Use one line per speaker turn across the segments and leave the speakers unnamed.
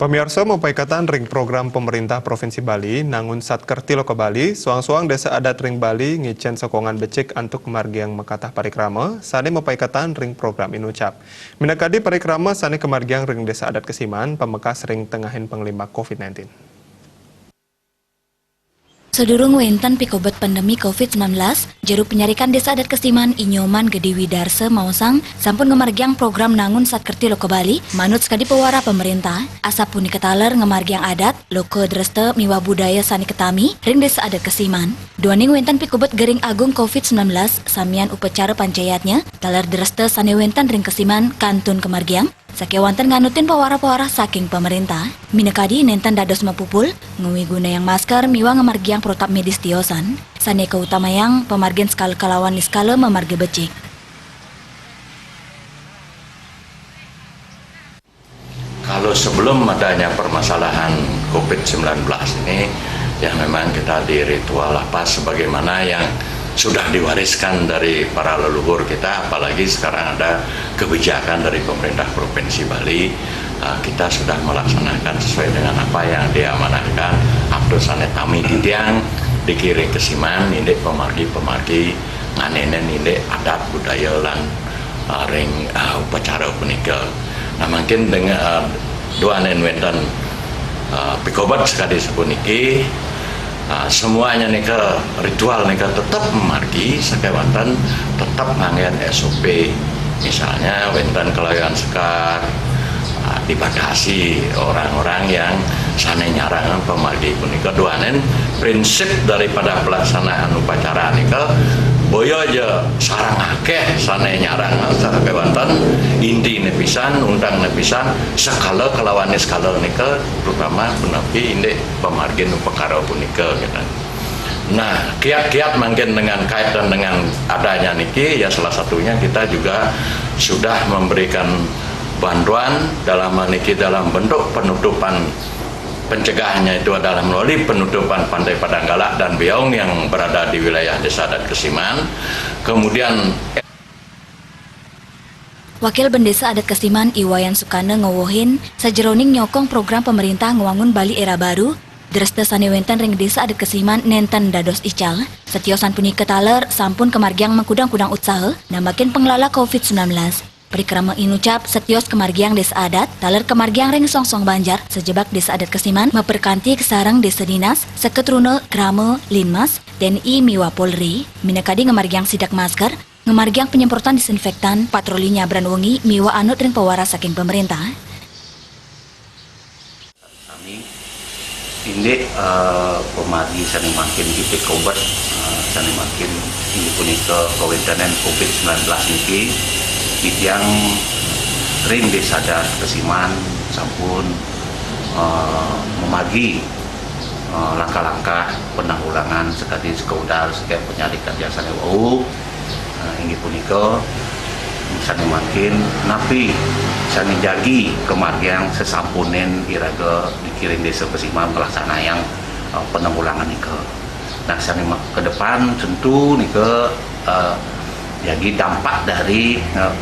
Pemirsa mau paikatan ring program pemerintah Provinsi Bali, nangun Satker Tilo ke Bali, suang-suang desa adat ring Bali, ngicen sokongan becik antuk kemargiang Mekatah Parikrama, sane mau paikatan ring program inucap. Minakadi Parikrama sane kemargiang ring desa adat Kesiman, pemekas ring tengahin penglima COVID-19.
Sedurung wenten pikobat pandemi COVID-19, Juru Penyarikan Desa Adat Kesiman Inyoman Gede Widarse Mausang sampun ngemargiang program nangun Satker Tilo ke Bali, manut sekadi pewara pemerintah, asapuni ketaler ngemargiang adat, loko dreste miwa budaya sani ketami, ring Desa Adat Kesiman. Duaning wenten pikobat gering agung COVID-19, samian upacara pancayatnya, taler dreste sani wenten ring Kesiman kantun kemargiang, sakewanten nganutin pewara-pewara saking pemerintah. Minekadi nenten dados mapupul, nguwi guna yang masker miwa ngemargiang protap medis tiosan, saneka utama yang pemargian skala kalawan niskala memarge becik.
Kalau sebelum adanya permasalahan COVID-19 ini, ya memang kita di ritual lapas sebagaimana yang sudah diwariskan dari para leluhur kita, apalagi sekarang ada kebijakan dari pemerintah Provinsi Bali, kita sudah melaksanakan sesuai dengan apa yang diamanahkan. Abdul Sane Tami Didiang dikirim ke Siman, ini pemargi nganenen ini adat budaya lan ring upacara punika. Nah mungkin dengan dua wenten pikobat sekali sepuniki. Semuanya nika ritual nika tetap memargi sekewanten tetap ngangen SOP, misalnya wenten kelayan sekar dibatasi orang-orang yang sana nyarangan pemargi punika duanen prinsip daripada pelaksanaan upacara nika boyo aja sarang akeh sana nyarangan sekewanten inti nepisan undang nepisan skala kelawan skala nika terutama menapi indek pemargin upakara punika gitu. Nah, kiat-kiat mungkin dengan kaitan dengan adanya niki ya salah satunya kita juga sudah memberikan bantuan dalam niki dalam bentuk penutupan pencegahannya itu adalah melalui penutupan Pantai Padanggala dan Beong yang berada di wilayah Desa Adat Kesiman. Kemudian
Wakil Bendesa Adat Kesiman Iwayan Sukana ngewohin sajeroning nyokong program pemerintah ngewangun Bali era baru, dreste sane wenten ring Desa Adat Kesiman nenten dados ical, setiosan punika taler sampun kemargiang mengkudang-kudang usaha namakin pengelola COVID-19. Parikrama inucap setios kemargiang Desa Adat, taler kemargiang ring songsong Banjar, sejebak Desa Adat Kesiman memperkanti kesarang Desa Dinas, Seketruna Krama Linmas, TNI Miwa Polri, minakadi ngemargiang sidak masker, ngemargiang penyemprotan disinfektan, patroli nyabran wengi, miwa anut ring pewara saking pemerintah.
Kami ini pemargi sani makin kita kobat sani makin ini punika kawedanan COVID-19 niki yang ring Desa Adat Kesiman sampun memagi langkah-langkah penanggulangan sekali sekaudal setiap penyarikan jasa wau ini punika sani makin napi sani jagi kemargiang sesampunen iraga dikirim Desa Kesiman pelaksana yang penanggulangan nika. Nah sani ke depan tentu nika jadi dampak dari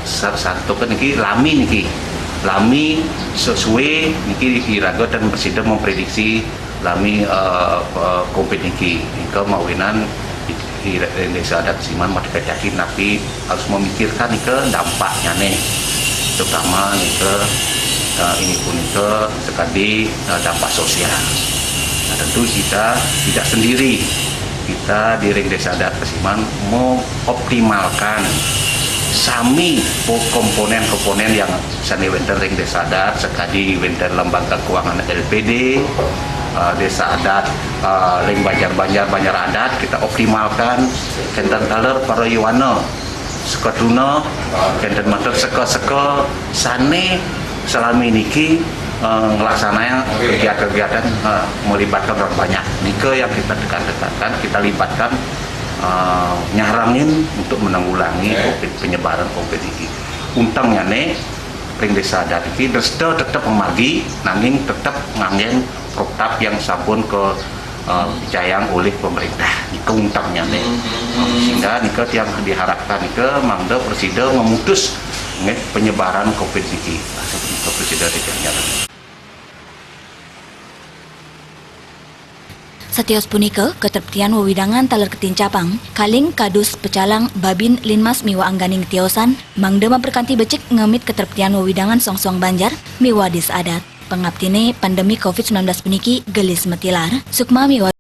satu kan niki lami sesuai niki diraga dan presiden memprediksi lami COVID niki mawinan di Desa Adat Kesiman mati yakin tapi harus memikirkan nika dampaknya nih terutama nika ini pun nika sekali dampak sosial. Nah tentu kita tidak sendiri. Kita di ring Desa Adat Kesiman mengoptimalkan sami komponen-komponen yang sani wenten ring Desa Adat sekali wenten lembaga keuangan LPD Desa Adat ring Banjar adat kita optimalkan kenten taler para yuwana sekaduna kenten mater seke sane selami niki melaksanakan kegiatan melibatkan orang banyak. Nika yang kita tekankan, kita libatkan nyarangin untuk menanggulangi penyebaran COVID ini. Untangnya nih, ring Desa Adat ini tetap memargi, nanging tetap ngangen protap yang sabun ke dicayang oleh pemerintah. Nika untangnya nih, sehingga nika yang diharapkan nika mangda presiden memutus penyebaran COVID ini. Presiden
Setios punika, keterpetian wewidangan taler ketincapang, kaling kadus pecalang babin linmas miwa angganing tiosan, mangdema berkanti becik ngemit keterpetian wewidangan song-song Banjar, miwa dis adat. Pengabtine pandemi COVID-19 puniki gelis metilar, sukma miwa